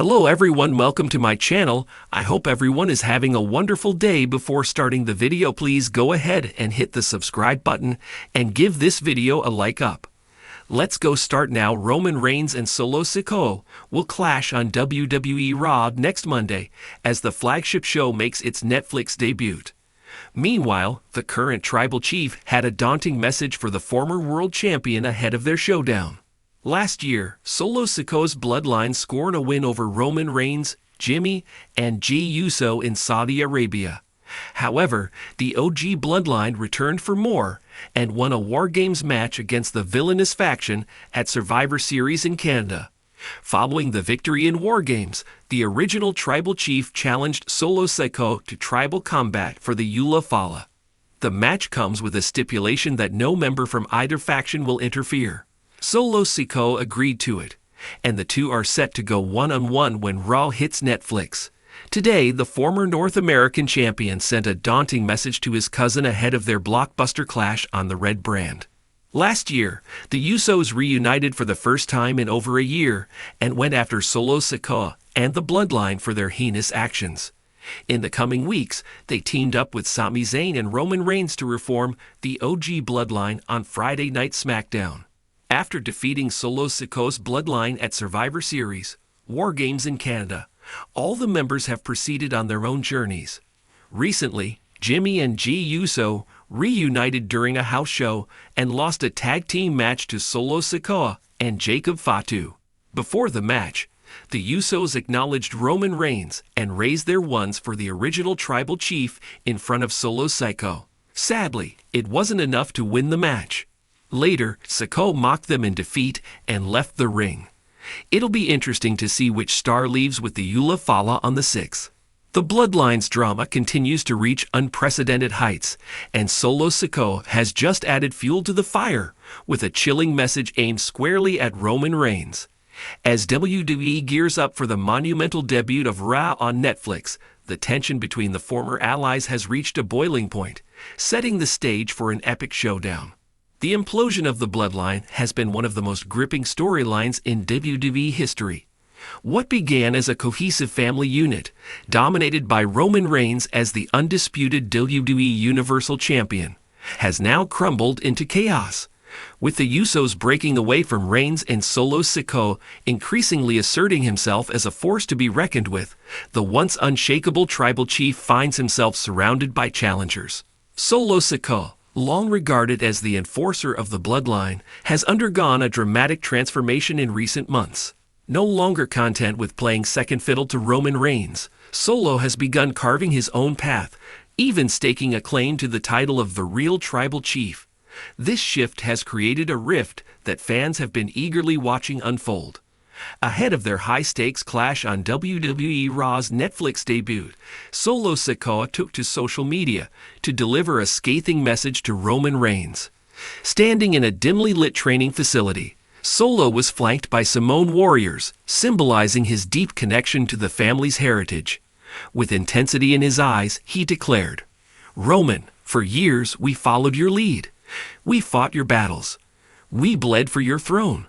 Hello everyone, welcome to my channel. I hope everyone is having a wonderful day. Before starting the video, please go ahead and hit the subscribe button and give this video a like up. Let's go start now. Roman Reigns and Solo Sikoa will clash on WWE Raw next Monday as the flagship show makes its Netflix debut. Meanwhile, the current tribal chief had a daunting message for the former world champion ahead of their showdown. Last year, Solo Sikoa's bloodline scored a win over Roman Reigns, Jimmy, and Jey Uso in Saudi Arabia. However, the OG bloodline returned for more and won a War Games match against the villainous faction at Survivor Series in Canada. Following the victory in War Games, the original tribal chief challenged Solo Sikoa to tribal combat for the Eula Fala. The match comes with a stipulation that no member from either faction will interfere. Solo Sikoa agreed to it, and the two are set to go one-on-one when Raw hits Netflix. Today, the former North American champion sent a daunting message to his cousin ahead of their blockbuster clash on the Red brand. Last year, the Usos reunited for the first time in over a year and went after Solo Sikoa and the Bloodline for their heinous actions. In the coming weeks, they teamed up with Sami Zayn and Roman Reigns to reform the OG Bloodline on Friday Night SmackDown. After defeating Solo Sikoa's bloodline at Survivor Series, War Games in Canada, all the members have proceeded on their own journeys. Recently, Jimmy and Jey Uso reunited during a house show and lost a tag team match to Solo Sikoa and Jacob Fatu. Before the match, the Usos acknowledged Roman Reigns and raised their wands for the original tribal chief in front of Solo Sikoa. Sadly, it wasn't enough to win the match. Later, Sikoa mocked them in defeat and left the ring. It'll be interesting to see which star leaves with the Eula Fala on the 6th. The Bloodline's drama continues to reach unprecedented heights, and Solo Sikoa has just added fuel to the fire with a chilling message aimed squarely at Roman Reigns. As WWE gears up for the monumental debut of Raw on Netflix, the tension between the former allies has reached a boiling point, setting the stage for an epic showdown. The implosion of the Bloodline has been one of the most gripping storylines in WWE history. What began as a cohesive family unit, dominated by Roman Reigns as the undisputed WWE Universal Champion, has now crumbled into chaos. With the Usos breaking away from Reigns and Solo Sikoa increasingly asserting himself as a force to be reckoned with, the once unshakable tribal chief finds himself surrounded by challengers. Solo Sikoa, long regarded as the enforcer of the bloodline, has undergone a dramatic transformation in recent months. No longer content with playing second fiddle to Roman Reigns, Solo has begun carving his own path, even staking a claim to the title of the real tribal chief. This shift has created a rift that fans have been eagerly watching unfold. Ahead of their high-stakes clash on WWE Raw's Netflix debut, Solo Sikoa took to social media to deliver a scathing message to Roman Reigns. Standing in a dimly lit training facility, Solo was flanked by Samoan warriors, symbolizing his deep connection to the family's heritage. With intensity in his eyes, he declared, "Roman, for years we followed your lead. We fought your battles. We bled for your throne.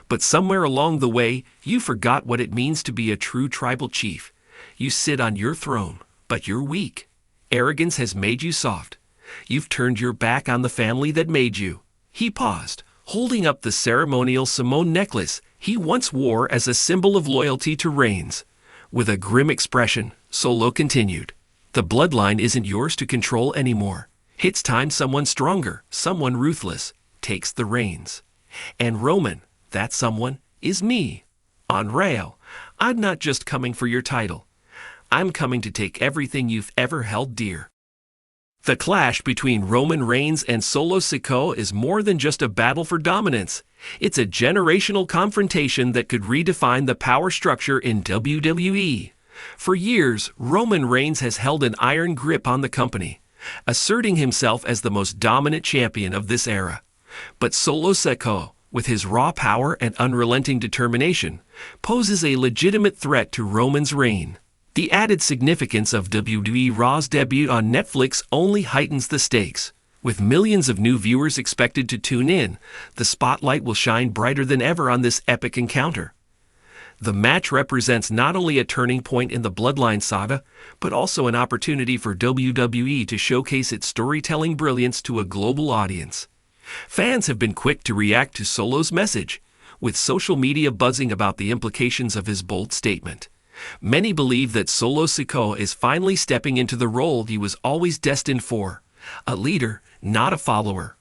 But somewhere along the way, you forgot what it means to be a true tribal chief. You sit on your throne, but you're weak. Arrogance has made you soft. You've turned your back on the family that made you." He paused, holding up the ceremonial Samoan necklace he once wore as a symbol of loyalty to Reigns. With a grim expression, Solo continued, "The bloodline isn't yours to control anymore. It's time someone stronger, someone ruthless, takes the reins. And Roman, that someone is me. On Raw, I'm not just coming for your title. I'm coming to take everything you've ever held dear." The clash between Roman Reigns and Solo Sikoa is more than just a battle for dominance. It's a generational confrontation that could redefine the power structure in WWE. For years, Roman Reigns has held an iron grip on the company, asserting himself as the most dominant champion of this era. But Solo Sikoa, with his raw power and unrelenting determination, poses a legitimate threat to Roman's reign. The added significance of WWE Raw's debut on Netflix only heightens the stakes. With millions of new viewers expected to tune in, the spotlight will shine brighter than ever on this epic encounter. The match represents not only a turning point in the Bloodline saga, but also an opportunity for WWE to showcase its storytelling brilliance to a global audience. Fans have been quick to react to Solo's message, with social media buzzing about the implications of his bold statement. Many believe that Solo Sikoa is finally stepping into the role he was always destined for, a leader, not a follower.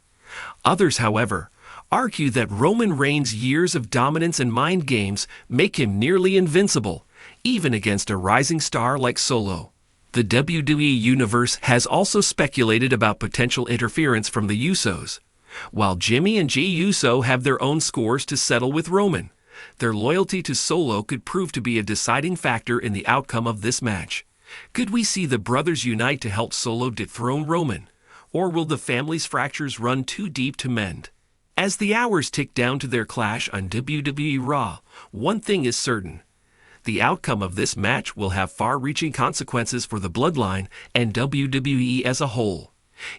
Others, however, argue that Roman Reigns' years of dominance and mind games make him nearly invincible, even against a rising star like Solo. The WWE Universe has also speculated about potential interference from the Usos. While Jimmy and Jey Uso have their own scores to settle with Roman, their loyalty to Solo could prove to be a deciding factor in the outcome of this match. Could we see the brothers unite to help Solo dethrone Roman? Or will the family's fractures run too deep to mend? As the hours tick down to their clash on WWE Raw, one thing is certain. The outcome of this match will have far-reaching consequences for the Bloodline and WWE as a whole.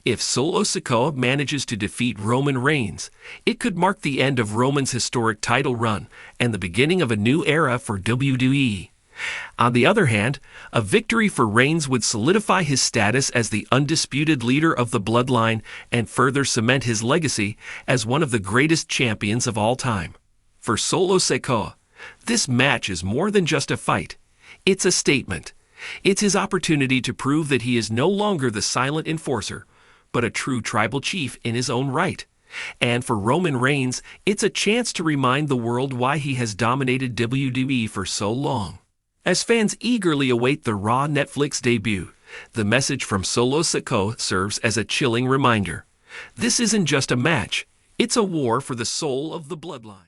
If Solo Sikoa manages to defeat Roman Reigns, it could mark the end of Roman's historic title run and the beginning of a new era for WWE. On the other hand, a victory for Reigns would solidify his status as the undisputed leader of the Bloodline and further cement his legacy as one of the greatest champions of all time. For Solo Sikoa, this match is more than just a fight. It's a statement. It's his opportunity to prove that he is no longer the silent enforcer, but a true tribal chief in his own right. And for Roman Reigns, it's a chance to remind the world why he has dominated WWE for so long. As fans eagerly await the Raw Netflix debut, the message from Solo Sikoa serves as a chilling reminder. This isn't just a match, it's a war for the soul of the Bloodline.